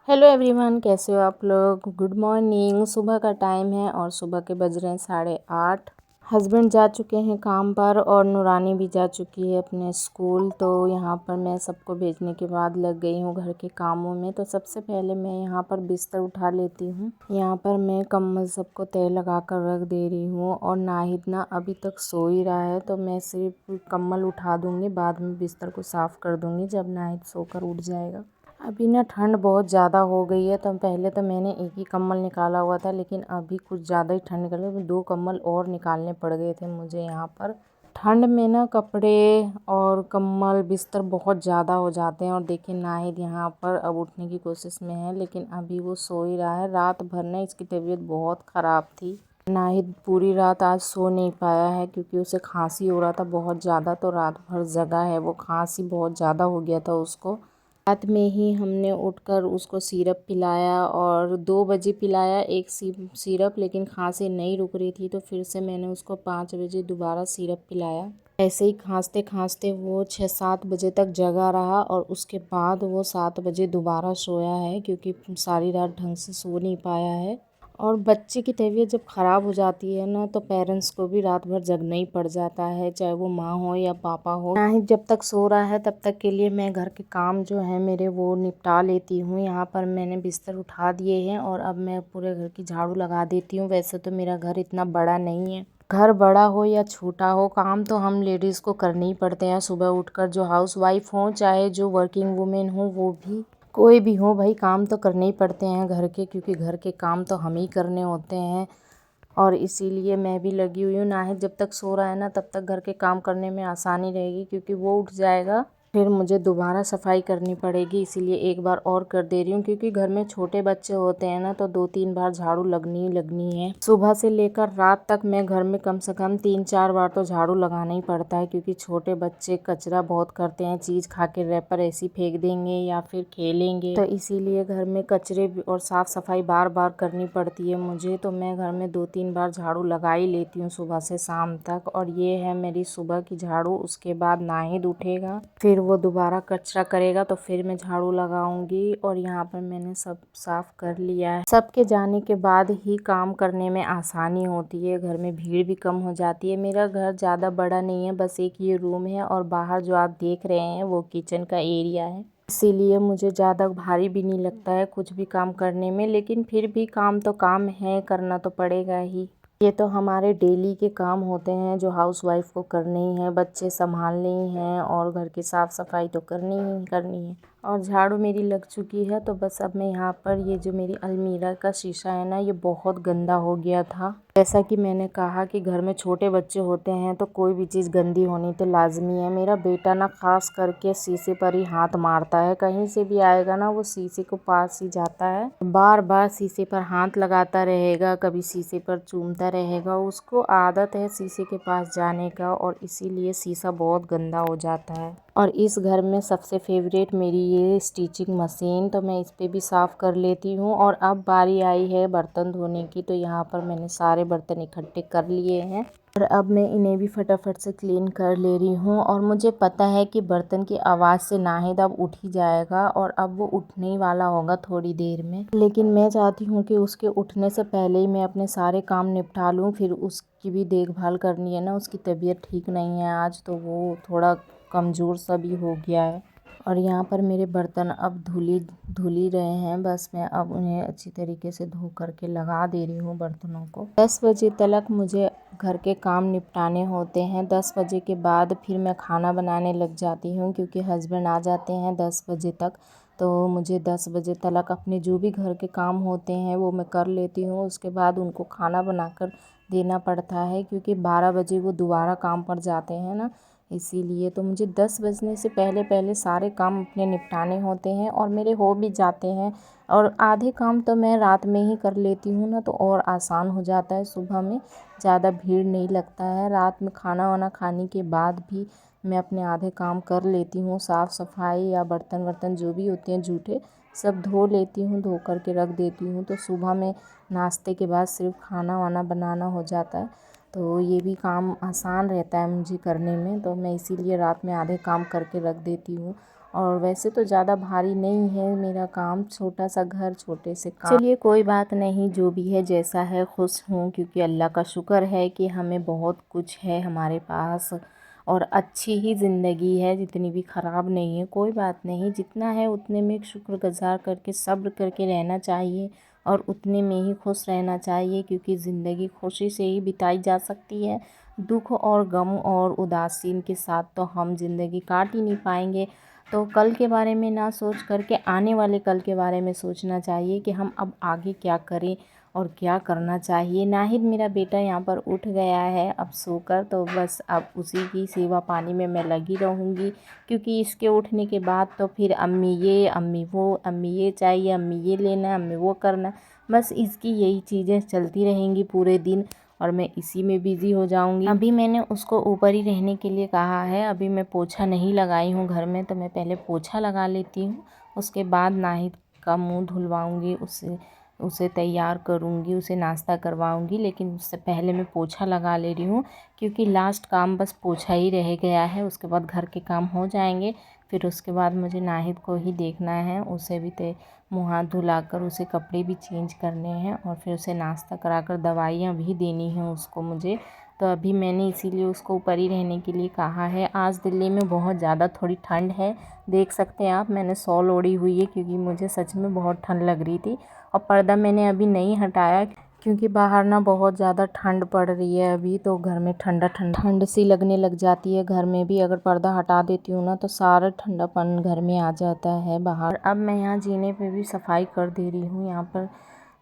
Hello everyone, कैसे हो आप लोग। Good morning. सुबह का टाइम है और सुबह के बज रहे हैं 8:30। हस्बैंड जा चुके हैं काम पर और नूरानी भी जा चुकी है अपने स्कूल। तो यहाँ पर मैं सबको भेजने के बाद लग गई हूँ घर के कामों में। तो सबसे पहले मैं यहाँ पर बिस्तर उठा लेती हूँ। यहाँ पर मैं कम्बल सबको तय लगा कर रख दे रही हूँ और नाहिद ना अभी तक सो ही रहा है, तो मैं सिर्फ कम्बल उठा दूँगी, बाद में बिस्तर को साफ़ कर दूँगी जब नाहिद सोकर उठ जाएगा। अभी ना ठंड बहुत ज़्यादा हो गई है, तो पहले तो मैंने एक ही कम्बल निकाला हुआ था, लेकिन अभी कुछ ज़्यादा ही ठंड निकल गई, 2 कम्बल और निकालने पड़ गए थे मुझे। यहाँ पर ठंड में ना कपड़े और कम्बल बिस्तर बहुत ज़्यादा हो जाते हैं। और देखिए नाहिद यहाँ पर अब उठने की कोशिश में है, लेकिन अभी वो सो ही रहा है। रात भर ना इसकी तबीयत बहुत ख़राब थी। नाहिद पूरी रात आज सो नहीं पाया है क्योंकि उसे खांसी हो रहा था बहुत ज़्यादा, तो रात भर जगा है वो। खांसी बहुत ज़्यादा हो गया था उसको। रात में ही हमने उठकर उसको सिरप पिलाया और 2 बजे पिलाया एक सिरप, लेकिन खांसी नहीं रुक रही थी, तो फिर से मैंने उसको 5 बजे दोबारा सिरप पिलाया। ऐसे ही खांसते खांसते वो 6-7 बजे तक जगा रहा और उसके बाद वो 7 बजे दोबारा सोया है, क्योंकि सारी रात ढंग से सो नहीं पाया है। और बच्चे की तबीयत जब ख़राब हो जाती है ना, तो पेरेंट्स को भी रात भर जगना ही पड़ जाता है, चाहे वो माँ हो या पापा हो। नाहिद जब तक सो रहा है तब तक के लिए मैं घर के काम जो है मेरे वो निपटा लेती हूँ। यहाँ पर मैंने बिस्तर उठा दिए हैं और अब मैं पूरे घर की झाड़ू लगा देती हूँ। वैसे तो मेरा घर इतना बड़ा नहीं है, घर बड़ा हो या छोटा हो, काम तो हम लेडीज़ को करने ही पड़ते हैं। सुबह उठकर जो हाउस वाइफ हो, चाहे जो वर्किंग वुमेन हो, वो भी कोई भी हो भाई, काम तो करने ही पड़ते हैं घर के, क्योंकि घर के काम तो हम ही करने होते हैं। और इसीलिए मैं भी लगी हुई हूँ। नाहिद जब तक सो रहा है ना, तब तक घर के काम करने में आसानी रहेगी, क्योंकि वो उठ जाएगा फिर मुझे दोबारा सफाई करनी पड़ेगी। इसीलिए एक बार और कर दे रही हूँ, क्योंकि घर में छोटे बच्चे होते हैं ना, तो 2-3 बार झाड़ू लगनी ही लगनी है। सुबह से लेकर रात तक मैं घर में कम से कम 3-4 बार तो झाड़ू लगाना ही पड़ता है, क्योंकि छोटे बच्चे कचरा बहुत करते हैं। चीज़ खा के रैपर ऐसी फेंक देंगे या फिर खेलेंगे, तो इसीलिए घर में कचरे और साफ़ सफाई बार बार करनी पड़ती है मुझे। तो मैं घर में 2-3 बार झाड़ू लगा ही लेती हूँ सुबह से शाम तक। और ये है मेरी सुबह की झाड़ू। उसके बाद नाहिद उठेगा, फिर वो दोबारा कचरा करेगा, तो फिर मैं झाड़ू लगाऊंगी। और यहाँ पर मैंने सब साफ कर लिया है। सबके जाने के बाद ही काम करने में आसानी होती है, घर में भीड़ भी कम हो जाती है। मेरा घर ज़्यादा बड़ा नहीं है, बस एक ये रूम है और बाहर जो आप देख रहे हैं वो किचन का एरिया है। इसीलिए मुझे ज़्यादा भारी भी नहीं लगता है कुछ भी काम करने में, लेकिन फिर भी काम तो काम है, करना तो पड़ेगा ही। ये तो हमारे डेली के काम होते हैं जो हाउसवाइफ को करने ही है। बच्चे संभालने ही हैं और घर की साफ़ सफाई तो करनी ही करनी है। और झाड़ू मेरी लग चुकी है, तो बस अब मैं यहाँ पर ये जो मेरी अलमीरा का शीशा है ना, ये बहुत गंदा हो गया था। जैसा कि मैंने कहा कि घर में छोटे बच्चे होते हैं तो कोई भी चीज़ गंदी होनी तो लाजमी है। मेरा बेटा ना खास करके शीशे पर ही हाथ मारता है, कहीं से भी आएगा ना वो शीशे को पास ही जाता है, बार बार शीशे पर हाथ लगाता रहेगा, कभी शीशे पर चूमता रहेगा। उसको आदत है शीशे के पास जाने का, और इसीलिए शीशा बहुत गंदा हो जाता है। और इस घर में सबसे फेवरेट मेरी ये स्टिचिंग मशीन, तो मैं इस पे भी साफ़ कर लेती हूँ। और अब बारी आई है बर्तन धोने की, तो यहाँ पर मैंने सारे बर्तन इकट्ठे कर लिए हैं और अब मैं इन्हें भी फटाफट से क्लीन कर ले रही हूँ। और मुझे पता है कि बर्तन की आवाज़ से नाहिद अब उठ ही जाएगा और अब वो उठने ही वाला होगा थोड़ी देर में, लेकिन मैं चाहती हूँ कि उसके उठने से पहले ही मैं अपने सारे काम निपटा लूँ। फिर उसकी भी देखभाल करनी है ना, उसकी तबीयत ठीक नहीं है आज, तो वो थोड़ा कमज़ोर सा भी हो गया है। और यहाँ पर मेरे बर्तन अब धुल ही रहे हैं, बस मैं अब उन्हें अच्छी तरीके से धो करके लगा दे रही हूँ बर्तनों को। 10 बजे तक मुझे घर के काम निपटाने होते हैं। 10 बजे के बाद फिर मैं खाना बनाने लग जाती हूँ, क्योंकि हस्बैंड आ जाते हैं 10 बजे तक। तो मुझे 10 बजे तक अपने जो भी घर के काम होते हैं वो मैं कर लेती हूँ। उसके बाद उनको खाना बनाकर देना पड़ता है, क्योंकि 12 बजे वो दोबारा काम पर जाते हैं ना, इसीलिए। तो मुझे 10 बजने से पहले पहले सारे काम अपने निपटाने होते हैं और मेरे हो भी जाते हैं। और आधे काम तो मैं रात में ही कर लेती हूँ ना, तो और आसान हो जाता है। सुबह में ज़्यादा भीड़ नहीं लगता है। रात में खाना वाना खाने के बाद भी मैं अपने आधे काम कर लेती हूँ। साफ़ सफाई या बर्तन वर्तन जो भी होते हैं जूठे, सब धो लेती हूँ, धो करके रख देती हूँ। तो सुबह में नाश्ते के बाद सिर्फ खाना वाना बनाना हो जाता है, तो ये भी काम आसान रहता है मुझे करने में। तो मैं इसीलिए रात में आधे काम करके रख देती हूँ। और वैसे तो ज़्यादा भारी नहीं है मेरा काम, छोटा सा घर, छोटे से काम। चलिए कोई बात नहीं, जो भी है जैसा है खुश हूँ, क्योंकि अल्लाह का शुक्र है कि हमें बहुत कुछ है हमारे पास और अच्छी ही ज़िंदगी है, जितनी भी ख़राब नहीं है। कोई बात नहीं, जितना है उतने में शुक्रगुज़ार करके सब्र करके रहना चाहिए और उतने में ही खुश रहना चाहिए, क्योंकि ज़िंदगी खुशी से ही बिताई जा सकती है। दुख और गम और उदासीन के साथ तो हम ज़िंदगी काट ही नहीं पाएंगे। तो कल के बारे में ना सोच करके आने वाले कल के बारे में सोचना चाहिए कि हम अब आगे क्या करें और क्या करना चाहिए। नाहिद मेरा बेटा यहाँ पर उठ गया है अब सोकर, तो बस अब उसी की सेवा पानी में मैं लगी रहूँगी, क्योंकि इसके उठने के बाद तो फिर अम्मी ये, अम्मी वो, अम्मी ये चाहिए, अम्मी ये लेना, अम्मी वो करना, बस इसकी यही चीज़ें चलती रहेंगी पूरे दिन और मैं इसी में बिज़ी हो जाऊंगी। अभी मैंने उसको ऊपर ही रहने के लिए कहा है। अभी मैं पोछा नहीं लगाई हूँ घर में, तो मैं पहले पोछा लगा लेती हूँ, उसके बाद नाहिद का मुंह धुलवाऊंगी, उसे तैयार करूंगी, उसे नाश्ता करवाऊंगी। लेकिन उससे पहले मैं पोछा लगा ले रही हूँ, क्योंकि लास्ट काम बस पोछा ही रह गया है, उसके बाद घर के काम हो जाएंगे। फिर उसके बाद मुझे नाहिद को ही देखना है, उसे भी मुँह हाथ धुलाकर उसे कपड़े भी चेंज करने हैं और फिर उसे नाश्ता कराकर दवाइयाँ भी देनी हैं उसको मुझे। तो अभी मैंने इसीलिए उसको ऊपर ही रहने के लिए कहा है। आज दिल्ली में बहुत ज़्यादा थोड़ी ठंड है, देख सकते हैं आप, मैंने शॉल ओढ़ी हुई है क्योंकि मुझे सच में बहुत ठंड लग रही थी। और पर्दा मैंने अभी नहीं हटाया क्योंकि बाहर ना बहुत ज़्यादा ठंड पड़ रही है अभी, तो घर में ठंड सी लगने लग जाती है। घर में भी अगर पर्दा हटा देती हूँ ना तो सारा ठंडापन घर में आ जाता है बाहर। अब मैं यहाँ जीने पे भी सफाई कर दे रही हूँ। यहाँ पर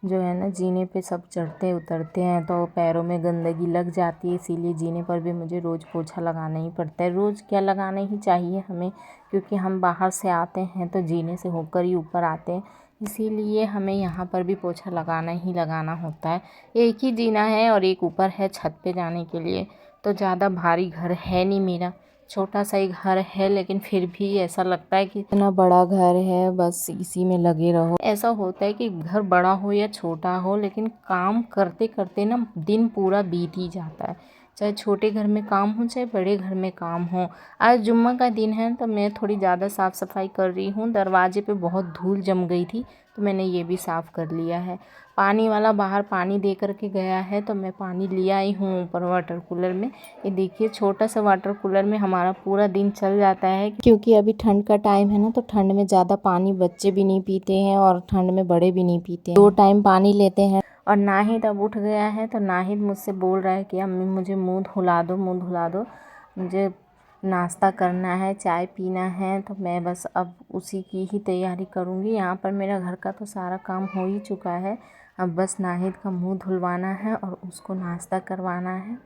जो है ना, जीने पे सब चढ़ते उतरते हैं तो पैरों में गंदगी लग जाती है, इसीलिए जीने पर भी मुझे रोज़ पोछा लगाना ही पड़ता है। रोज़ क्या, लगाना ही चाहिए हमें, क्योंकि हम बाहर से आते हैं तो जीने से होकर ही ऊपर आते हैं, इसीलिए हमें यहाँ पर भी पोछा लगाना ही लगाना होता है। एक ही जीना है और एक ऊपर है छत पे जाने के लिए, तो ज़्यादा भारी घर है नहीं मेरा, छोटा सा ही घर है, लेकिन फिर भी ऐसा लगता है कि इतना बड़ा घर है, बस इसी में लगे रहो। ऐसा होता है कि घर बड़ा हो या छोटा हो, लेकिन काम करते करते ना दिन पूरा बीत ही जाता है, चाहे छोटे घर में काम हो चाहे बड़े घर में काम हो। आज जुम्मा का दिन है तो मैं थोड़ी ज़्यादा साफ़ सफाई कर रही हूँ। दरवाजे पे बहुत धूल जम गई थी तो मैंने ये भी साफ़ कर लिया है। पानी वाला बाहर पानी दे करके गया है तो मैं पानी ले आई हूँ ऊपर वाटर कूलर में। ये देखिए, छोटा सा वाटर कूलर में हमारा पूरा दिन चल जाता है, क्योंकि अभी ठंड का टाइम है ना, तो ठंड में ज़्यादा पानी बच्चे भी नहीं पीते हैं और ठंड में बड़े भी नहीं पीते हैं, 2 टाइम पानी लेते हैं। और नाहिद अब उठ गया है तो नाहिद मुझसे बोल रहा है कि अम्मी मुझे मुंह धुला दो, मुंह धुला दो, मुझे नाश्ता करना है, चाय पीना है। तो मैं बस अब उसी की ही तैयारी करूँगी। यहाँ पर मेरा घर का तो सारा काम हो ही चुका है, अब बस नाहिद का मुंह धुलवाना है और उसको नाश्ता करवाना है।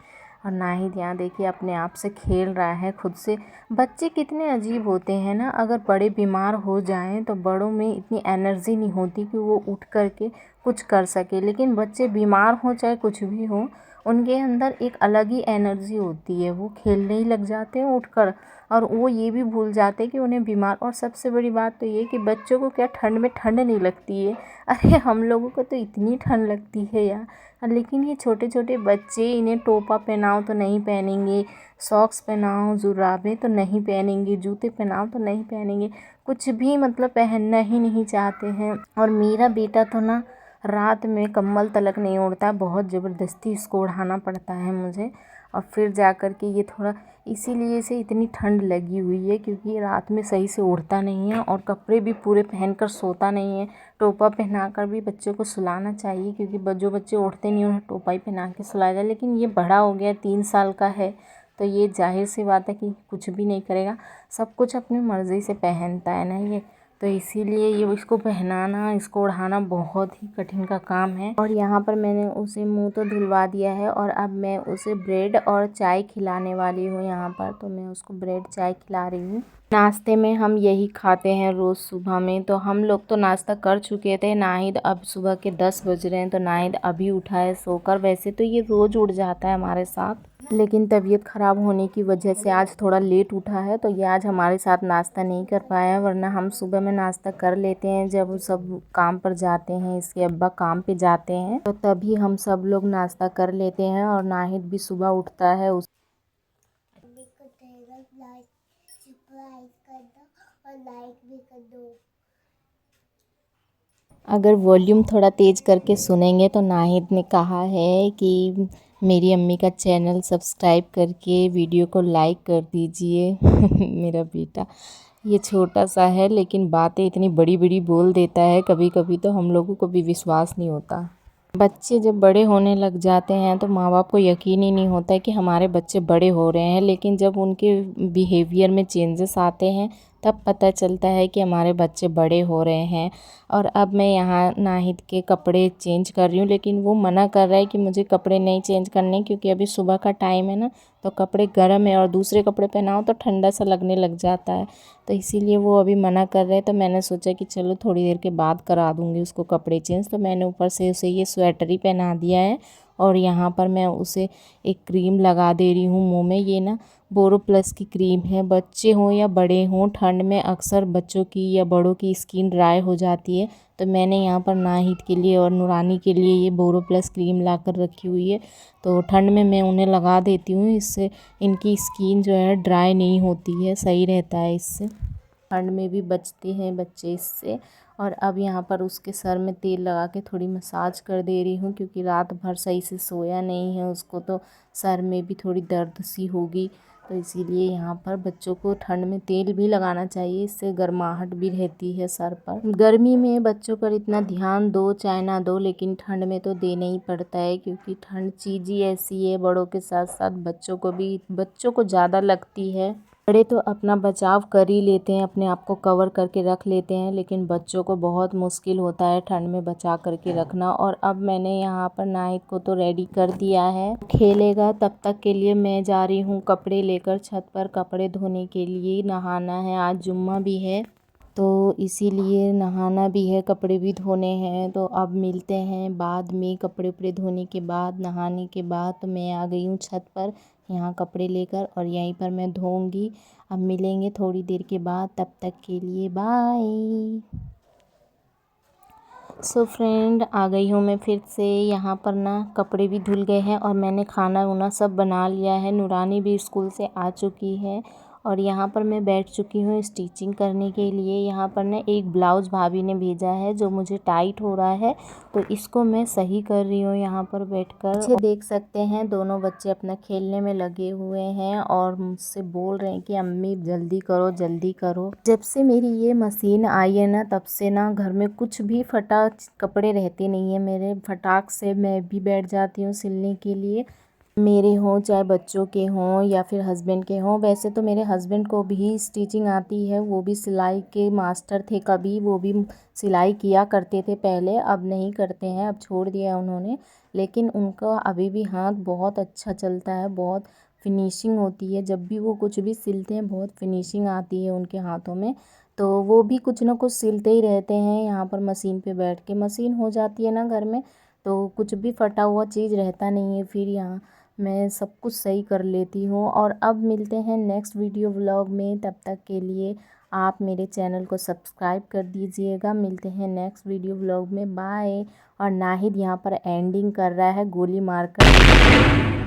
और नाहिद यहाँ देखिए अपने आप से खेल रहा है खुद से। बच्चे कितने अजीब होते हैं ना, अगर बड़े बीमार हो जाएं तो बड़ों में इतनी एनर्जी नहीं होती कि वो उठ कर के कुछ कर सके, लेकिन बच्चे बीमार हों चाहे कुछ भी हो, उनके अंदर एक अलग ही एनर्जी होती है, वो खेलने ही लग जाते हैं उठकर, और वो ये भी भूल जाते हैं कि उन्हें बीमार। और सबसे बड़ी बात तो ये कि बच्चों को क्या ठंड में ठंड नहीं लगती है, अरे हम लोगों को तो इतनी ठंड लगती है यार। लेकिन ये छोटे छोटे बच्चे, इन्हें टोपा पहनाओ तो नहीं पहनेंगे, सॉक्स पहनाओ, जुराबें तो नहीं पहनेंगे, जूते पहनाओ तो नहीं पहनेंगे, कुछ भी मतलब पहनना ही नहीं चाहते हैं। और मेरा बेटा तो ना रात में कम्बल तलक नहीं ओढ़ता, बहुत ज़बरदस्ती इसको ओढ़ाना पड़ता है मुझे, और फिर जा कर के ये थोड़ा, इसीलिए इसे इतनी ठंड लगी हुई है क्योंकि रात में सही से उड़ता नहीं है और कपड़े भी पूरे पहनकर सोता नहीं है। टोपा पहना कर भी बच्चों को सुलाना चाहिए, क्योंकि जो बच्चे उठते नहीं उन्हें टोपा ही पहना के सुलाया जाए। लेकिन ये बड़ा हो गया, 3 साल का है, तो ये जाहिर सी बात है कि कुछ भी नहीं करेगा, सब कुछ अपनी मर्ज़ी से पहनता है ना ये, तो इसीलिए ये इसको पहनाना, इसको ओढ़ाना बहुत ही कठिन का काम है। और यहाँ पर मैंने उसे मुंह तो धुलवा दिया है और अब मैं उसे ब्रेड और चाय खिलाने वाली हूँ यहाँ पर, तो मैं उसको ब्रेड चाय खिला रही हूँ। नाश्ते में हम यही खाते हैं रोज़ सुबह में, तो हम लोग तो नाश्ता कर चुके थे। नाहिद अब सुबह के 10 बज रहे हैं तो नाहिद अभी उठा है सोकर। वैसे तो ये रोज़ उठ जाता है हमारे साथ, लेकिन तबीयत ख़राब होने की वजह से आज थोड़ा लेट उठा है, तो ये आज हमारे साथ नाश्ता नहीं कर पाया, वरना हम सुबह में नाश्ता कर लेते हैं जब सब काम पर जाते हैं, इसके अब्बा काम पे जाते हैं तो तभी हम सब लोग नाश्ता कर लेते हैं। और नाहिद भी सुबह उठता है और लाइक भी कर दो। अगर वॉल्यूम थोड़ा तेज़ करके सुनेंगे तो नाहिद ने कहा है कि मेरी अम्मी का चैनल सब्सक्राइब करके वीडियो को लाइक कर दीजिए। मेरा बेटा ये छोटा सा है लेकिन बातें इतनी बड़ी बड़ी बोल देता है, कभी कभी तो हम लोगों को भी विश्वास नहीं होता। बच्चे जब बड़े होने लग जाते हैं तो माँ बाप को यकीन ही नहीं होता है कि हमारे बच्चे बड़े हो रहे हैं, लेकिन जब उनके बिहेवियर में चेंजेस आते हैं तब पता चलता है कि हमारे बच्चे बड़े हो रहे हैं। और अब मैं यहाँ नाहिद के कपड़े चेंज कर रही हूँ, लेकिन वो मना कर रहा है कि मुझे कपड़े नहीं चेंज करने, क्योंकि अभी सुबह का टाइम है ना, तो कपड़े गर्म है और दूसरे कपड़े पहनाओ तो ठंडा सा लगने लग जाता है, तो इसीलिए वो अभी मना कर रहे हैं। तो मैंने सोचा कि चलो थोड़ी देर के बाद करा दूँगी उसको कपड़े चेंज। तो मैंने ऊपर से उसे ये स्वेटर ही पहना दिया है और यहाँ पर मैं उसे एक क्रीम लगा दे रही हूँ मुँह में। ये ना बोरोप्लस की क्रीम है। बच्चे हों या बड़े हों, ठंड में अक्सर बच्चों की या बड़ों की स्किन ड्राई हो जाती है, तो मैंने यहाँ पर नाहिद के लिए और नूरानी के लिए ये बोरोप्लस क्रीम ला कर रखी हुई है। तो ठंड में मैं उन्हें लगा देती हूँ, इससे इनकी स्किन जो है ड्राई नहीं होती है, सही रहता है इससे। ठंड में भी बचते हैं बच्चे इससे। और अब यहाँ पर उसके सर में तेल लगा के थोड़ी मसाज कर दे रही हूँ, क्योंकि रात भर सही से सोया नहीं है उसको, तो सर में भी थोड़ी दर्द सी होगी, तो इसीलिए यहाँ पर बच्चों को ठंड में तेल भी लगाना चाहिए, इससे गर्माहट भी रहती है सर पर। गर्मी में बच्चों पर इतना ध्यान दो चाहे ना दो, लेकिन ठंड में तो देना ही पड़ता है, क्योंकि ठंड चीज़ ही ऐसी है, बड़ों के साथ साथ बच्चों को ज़्यादा लगती है। बड़े तो अपना बचाव कर ही लेते हैं, अपने आप को कवर करके रख लेते हैं, लेकिन बच्चों को बहुत मुश्किल होता है ठंड में बचा करके रखना। और अब मैंने यहाँ पर नाहिद को तो रेडी कर दिया है, खेलेगा, तब तक के लिए मैं जा रही हूँ कपड़े लेकर छत पर, कपड़े धोने के लिए। नहाना है, आज जुम्मा भी है तो इसीलिए नहाना भी है, कपड़े भी धोने हैं। तो अब मिलते हैं बाद में, कपड़े उपड़े धोने के बाद, नहाने के बाद। तो मैं आ गई हूँ छत पर यहाँ कपड़े लेकर, और यहीं पर मैं धोऊंगी। अब मिलेंगे थोड़ी देर के बाद, तब तक के लिए बाय। सो फ्रेंड, आ गई हूँ मैं फिर से। यहाँ पर ना कपड़े भी धुल गए हैं और मैंने खाना वाना सब बना लिया है। नूरानी भी स्कूल से आ चुकी है और यहाँ पर मैं बैठ चुकी हूँ स्टिचिंग करने के लिए। यहाँ पर ना एक ब्लाउज़ भाभी ने भेजा है जो मुझे टाइट हो रहा है, तो इसको मैं सही कर रही हूँ यहाँ पर बैठकर। अच्छे देख सकते हैं दोनों बच्चे अपना खेलने में लगे हुए हैं और मुझसे बोल रहे हैं कि अम्मी जल्दी करो जल्दी करो। जब से मेरी ये मशीन आई है ना, तब से ना घर में कुछ भी फटा कपड़े रहते नहीं है मेरे। फटाक से मैं भी बैठ जाती हूँ सिलने के लिए, मेरे हों चाहे बच्चों के हों या फिर हस्बैंड के हों। वैसे तो मेरे हस्बैंड को भी स्टिचिंग आती है, वो भी सिलाई के मास्टर थे, कभी वो भी सिलाई किया करते थे पहले, अब नहीं करते हैं, अब छोड़ दिया उन्होंने। लेकिन उनका अभी भी हाथ बहुत अच्छा चलता है, बहुत फिनिशिंग होती है, जब भी वो कुछ भी सिलते हैं बहुत फिनिशिंग आती है उनके हाथों में। तो वो भी कुछ ना कुछ सिलते ही रहते हैं यहाँ पर मशीन पे बैठ के। मशीन हो जाती है ना घर में, तो कुछ भी फटा हुआ चीज़ रहता नहीं है, फिर यहाँ मैं सब कुछ सही कर लेती हूँ। और अब मिलते हैं नेक्स्ट वीडियो व्लॉग में, तब तक के लिए आप मेरे चैनल को सब्सक्राइब कर दीजिएगा। मिलते हैं नेक्स्ट वीडियो व्लॉग में, बाय। और नाहिद यहाँ पर एंडिंग कर रहा है गोली मारकर।